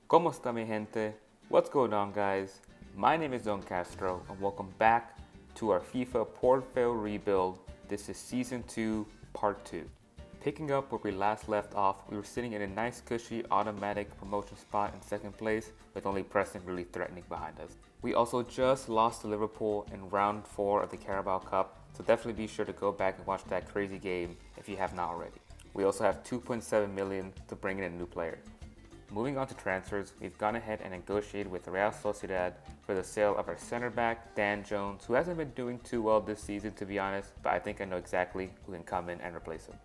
¿Cómo está mi gente? What's going on, guys? My name is Don Castro, and welcome back to our FIFA Port-Vale rebuild. This is Season 2, Part 2. Picking up where we last left off, we were sitting in a nice cushy automatic promotion spot in second place, with only Preston really threatening behind us. We also just lost to Liverpool in round 4 of the Carabao Cup, so definitely be sure to go back and watch that crazy game if you have not already. We also have 2.7 million to bring in a new player. Moving on to transfers, we've gone ahead and negotiated with Real Sociedad for the sale of our center back, Dan Jones, who hasn't been doing too well this season to be honest, but I think I know exactly who can come in and replace him.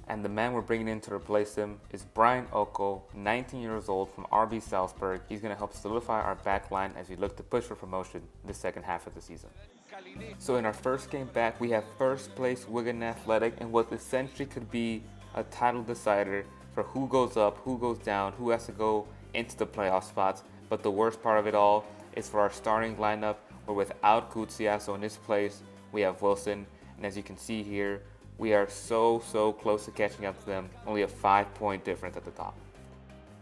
And the man we're bringing in to replace him is Brian Oko, 19 years old from RB Salzburg. He's going to help solidify our back line as we look to push for promotion in the second half of the season. So in our first game back, we have first place Wigan Athletic and what essentially could be a title decider for who goes up, who goes down, who has to go into the playoff spots. But the worst part of it all is for our starting lineup, we're without Kutsia, so in this place we have Wilson. And as you can see here, we are so close to catching up to them, only a 5-point difference at the top.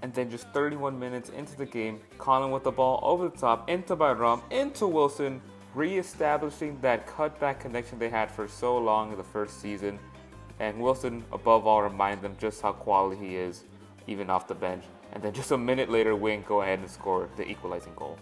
And then just 31 minutes into the game, Colin with the ball over the top, into Byram, into Wilson, re-establishing that cutback connection they had for so long in the first season. And Wilson, above all, reminds them just how quality he is, even off the bench. And then just a minute later, Wing go ahead and score the equalizing goal.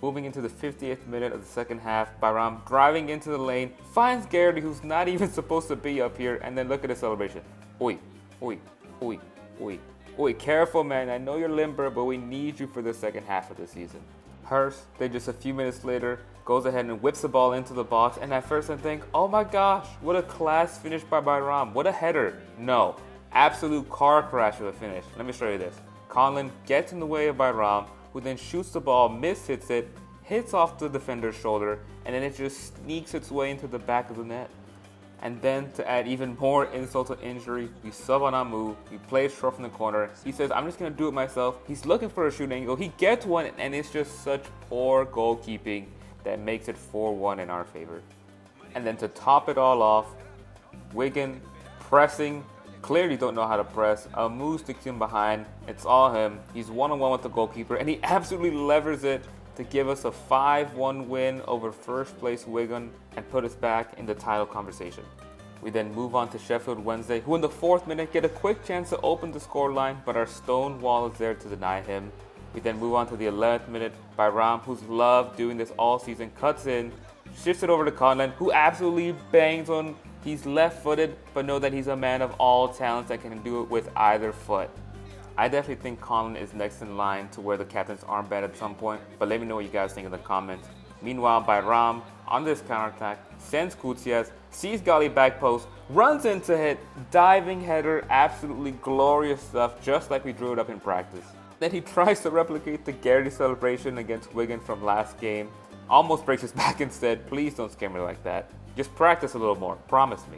Moving into the 50th minute of the second half, Byram driving into the lane, finds Garrity, who's not even supposed to be up here, and then look at the celebration. Oi, oi, oi, oi, oi, careful man, I know you're limber, but we need you for the second half of the season. Hurst, then just a few minutes later, goes ahead and whips the ball into the box, and at first I think, oh my gosh, what a class finish by Byram, what a header. No, absolute car crash of a finish. Let me show you this. Conlon gets in the way of Byram, who then shoots the ball, mishits it, hits off the defender's shoulder, and then it just sneaks its way into the back of the net. And then to add even more insult to injury, we sub on Amu, we play it short from the corner. He says, I'm just going to do it myself. He's looking for a shoot angle. He gets one, and it's just such poor goalkeeping that makes it 4-1 in our favor. And then to top it all off, Wigan pressing, clearly don't know how to press. Amu sticks him behind. It's all him. He's one-on-one with the goalkeeper, and he absolutely levers it to give us a 5-1 win over first place Wigan and put us back in the title conversation. We then move on to Sheffield Wednesday, who in the 4th minute get a quick chance to open the scoreline, but our stone wall is there to deny him. We then move on to the 11th minute. Byram, who's loved doing this all season, cuts in, shifts it over to Conlon, who absolutely bangs on. He's left-footed, but know that he's a man of all talents that can do it with either foot. I definitely think Conlon is next in line to wear the captain's armband at some point, but let me know what you guys think in the comments. Meanwhile, Byram, on this counterattack, sends Kutsias, sees Gali back post, runs into hit, diving header, absolutely glorious stuff, just like we drew it up in practice. Then he tries to replicate the Garrity celebration against Wigan from last game, almost breaks his back instead. Please don't scare me like that. Just practice a little more, promise me.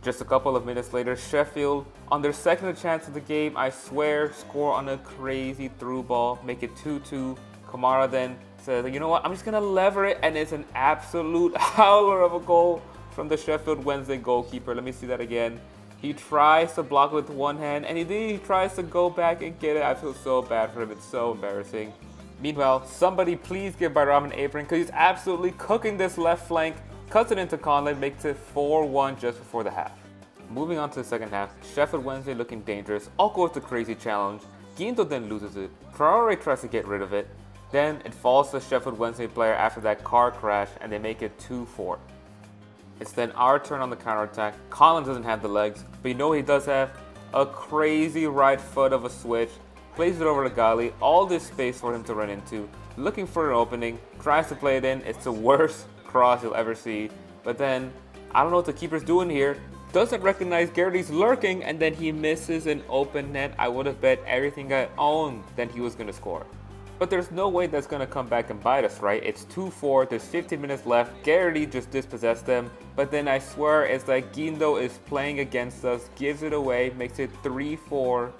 Just a couple of minutes later, Sheffield, on their second chance of the game, I swear, score on a crazy through ball, make it 2-2. Kamara then says, you know what, I'm just going to lever it, and it's an absolute howler of a goal from the Sheffield Wednesday goalkeeper. Let me see that again. He tries to block it with one hand, and he tries to go back and get it. I feel so bad for him. It's so embarrassing. Meanwhile, somebody please give Byram an apron, because he's absolutely cooking this left flank. Cuts it into Conlon, makes it 4-1 just before the half. Moving on to the second half, Sheffield Wednesday looking dangerous. Oko with the crazy challenge. Guindo then loses it. Traore tries to get rid of it. Then it falls to the Sheffield Wednesday player after that car crash, and they make it 2-4. It's then our turn on the counterattack. Collins doesn't have the legs, but you know what he does have? A crazy right foot of a switch. Plays it over to Gali. All this space for him to run into. Looking for an opening. Tries to play it in. It's the worst cross you'll ever see. But then, I don't know what the keeper's doing here. Doesn't recognize Garrity's lurking, and then he misses an open net. I would have bet everything I owned that he was going to score. But there's no way that's going to come back and bite us, right? It's 2-4, there's 15 minutes left. Garrity just dispossessed them. But then I swear it's like Guindo is playing against us, gives it away, makes it 3-4.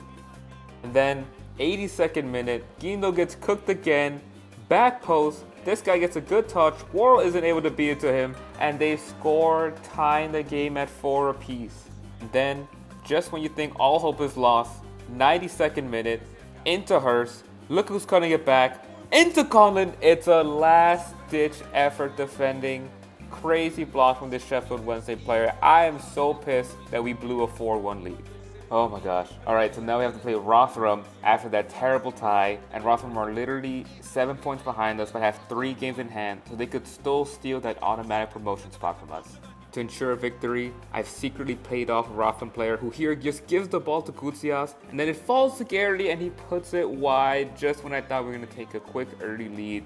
And then 82nd minute, Guindo gets cooked again. Back post, this guy gets a good touch. Worrell isn't able to beat it to him. And they score, tying the game at 4 apiece. And then, just when you think all hope is lost, 92nd minute, into Hurst. Look who's cutting it back. Into Conlon. It's a last-ditch effort defending. Crazy block from this Sheffield Wednesday player. I am so pissed that we blew a 4-1 lead. Oh my gosh. Alright, so now we have to play Rotherham after that terrible tie. And Rotherham are literally 7 points behind us but have 3 games in hand. So they could still steal that automatic promotion spot from us. To ensure a victory, I've secretly played off a Rotherham player who here just gives the ball to Goutsias, and then it falls to Garrity and he puts it wide just when I thought we were going to take a quick early lead.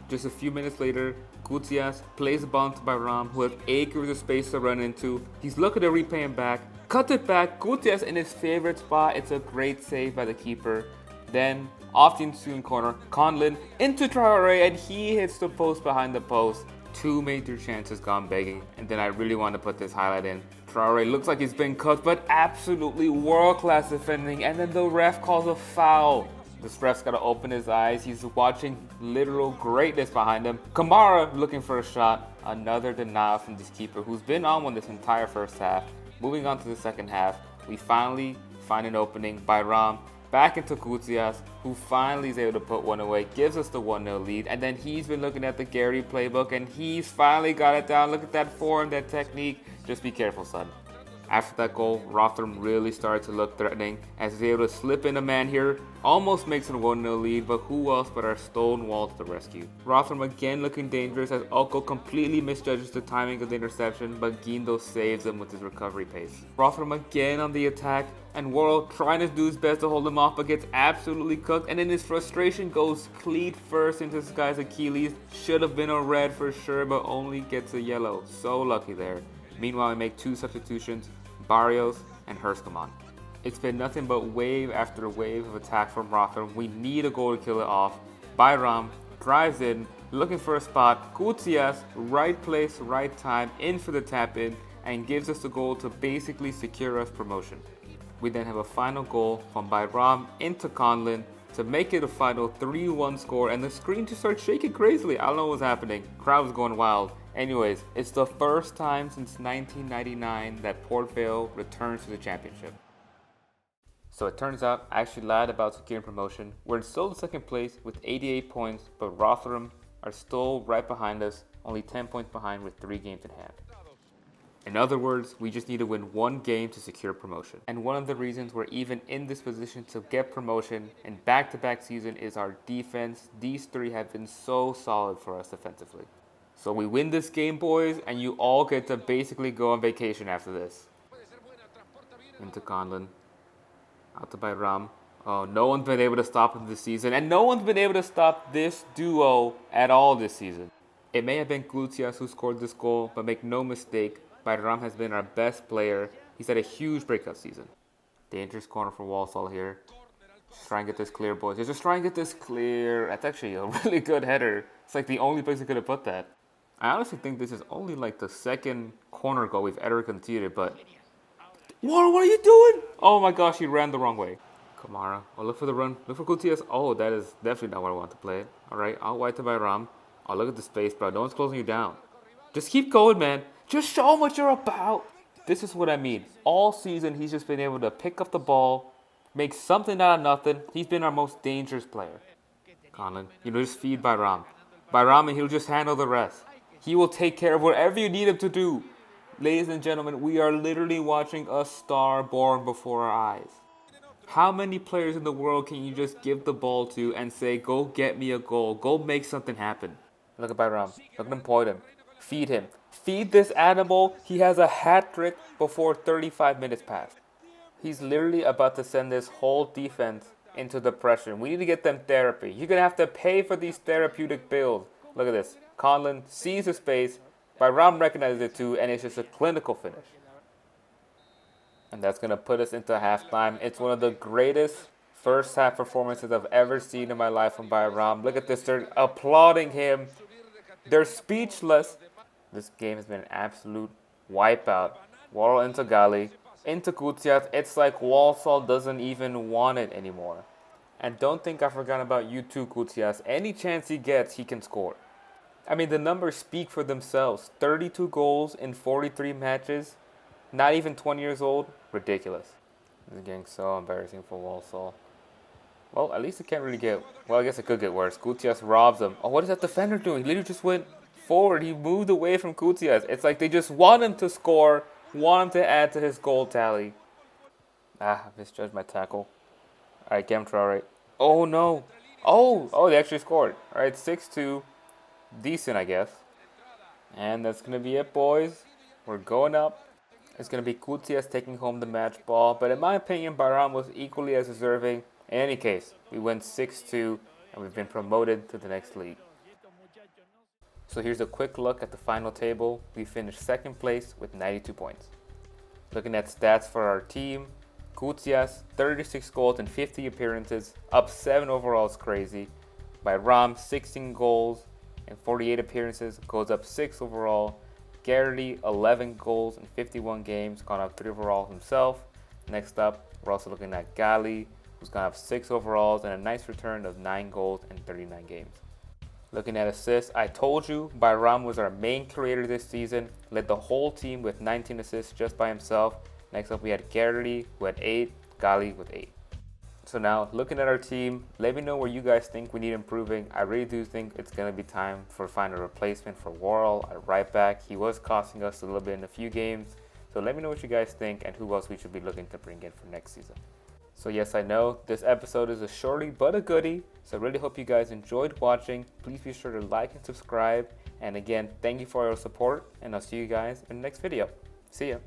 Just a few minutes later, Goutsias plays the ball into Bayram, who has acres of space to run into. He's looking to repay him back, cut it back, Goutsias in his favorite spot. It's a great save by the keeper. Then, off the ensuing corner, Conlon into Traore, and he hits the post behind the post. 2 major chances gone begging, and then I really want to put this highlight in. Traore looks like he's been cooked, but absolutely world-class defending, and then the ref calls a foul. This ref's got to open his eyes. He's watching literal greatness behind him. Kamara looking for a shot. Another denial from this keeper who's been on one this entire first half. Moving on to the second half, we finally find an opening. Bayram back into Goutsias, who finally is able to put one away, gives us the 1-0 lead, and then he's been looking at the Gary playbook, and he's finally got it down. Look at that form, that technique. Just be careful, son. After that goal, Rotherham really started to look threatening as he's able to slip in a man here, almost makes it a 1-0 lead, but who else but our stone wall to the rescue. Rotherham again looking dangerous as Oko completely misjudges the timing of the interception, but Guindo saves him with his recovery pace. Rotherham again on the attack, and Worrell trying to do his best to hold him off, but gets absolutely cooked, and in his frustration goes cleat first into this guy's Achilles. Should have been a red for sure, but only gets a yellow. So lucky there. Meanwhile, we make 2 substitutions, Barrios and Hurst come on. It's been nothing but wave after wave of attack from Rotherham. We need a goal to kill it off. Bayram drives in, looking for a spot. Goutsias, right place, right time, in for the tap in, and gives us the goal to basically secure us promotion. We then have a final goal from Bayram into Conlon to make it a final 3-1 score, and the screen just starts shaking crazily. I don't know what's happening. Crowd was going wild. Anyways, it's the first time since 1999 that Port Vale returns to the championship. So it turns out I actually lied about securing promotion. We're still in second place with 88 points, but Rotherham are still right behind us, only 10 points behind with 3 games in hand. In other words, we just need to win 1 game to secure promotion. And one of the reasons we're even in this position to get promotion in back-to-back season is our defense. These 3 have been so solid for us defensively. So we win this game, boys, and you all get to basically go on vacation after this. Into Conlon. Out to Bayram. Oh, no one's been able to stop him this season, and no one's been able to stop this duo at all this season. It may have been Goutsias who scored this goal, but make no mistake, Bayram has been our best player. He's had a huge breakout season. Dangerous corner for Walsall here. Just try and get this clear, boys. Just try and get this clear. That's actually a really good header. It's like the only place he could have put that. I honestly think this is only like the second corner goal we've ever conceded, but... What are you doing? Oh my gosh, he ran the wrong way. Kamara. Oh, look for the run. Look for Goutsias. Oh, that is definitely not where I want to play it. Alright, out wide to Bayram. Oh, look at the space, bro. No one's closing you down. Just keep going, man. Just show him what you're about. This is what I mean. All season, he's just been able to pick up the ball, make something out of nothing. He's been our most dangerous player. Conlon, just feed Bayram. Bayram, and he'll just handle the rest. He will take care of whatever you need him to do. Ladies and gentlemen, we are literally watching a star born before our eyes. How many players in the world can you just give the ball to and say, go get me a goal, go make something happen? Look at Bayram. Look at him point him. Feed him. Feed this animal. He has a hat trick before 35 minutes pass. He's literally about to send this whole defense into depression. We need to get them therapy. You're going to have to pay for these therapeutic bills. Look at this. Conlon sees the space, Bayram recognizes it too, and it's just a clinical finish. And that's going to put us into halftime. It's one of the greatest first half performances I've ever seen in my life from Bayram. Look at this, they're applauding him. They're speechless. This game has been an absolute wipeout. Worrell into Gali, into Goutsias. It's like Walsall doesn't even want it anymore. And don't think I've forgotten about you too, Goutsias. Any chance he gets, he can score. I mean, the numbers speak for themselves. 32 goals in 43 matches. Not even 20 years old. Ridiculous. This is getting so embarrassing for Walsall. Well, at least it can't really get... Well, I guess it could get worse. Gutierrez robs him. Oh, what is that defender doing? He literally just went forward. He moved away from Gutierrez. It's like they just want him to score, want him to add to his goal tally. Ah, I misjudged my tackle. All right, get him Traore. Oh, no. Oh, they actually scored. All right, 6-2. Decent, I guess. And that's going to be it, boys. We're going up. It's going to be Gutierrez taking home the match ball. But in my opinion, Bayram was equally as deserving. In any case, we went 6-2, and we've been promoted to the next league. So here's a quick look at the final table. We finished second place with 92 points. Looking at stats for our team, Gutierrez, 36 goals and 50 appearances, up 7 overall is crazy. Bayram, 16 goals and 48 appearances, goes up 6 overall. Garrity, 11 goals in 51 games, gone up 3 overall himself. Next up, we're also looking at Gali, who's gone up 6 overalls and a nice return of 9 goals in 39 games. Looking at assists, I told you Bayram was our main creator this season, led the whole team with 19 assists just by himself. Next up we had Garrity, who had 8, Gali with 8. So now, looking at our team, let me know where you guys think we need improving. I really do think it's going to be time for find a replacement for Worrell at right back. He was costing us a little bit in a few games. So let me know what you guys think and who else we should be looking to bring in for next season. So yes, I know this episode is a shorty but a goodie. So I really hope you guys enjoyed watching. Please be sure to like and subscribe. And again, thank you for your support. And I'll see you guys in the next video. See ya.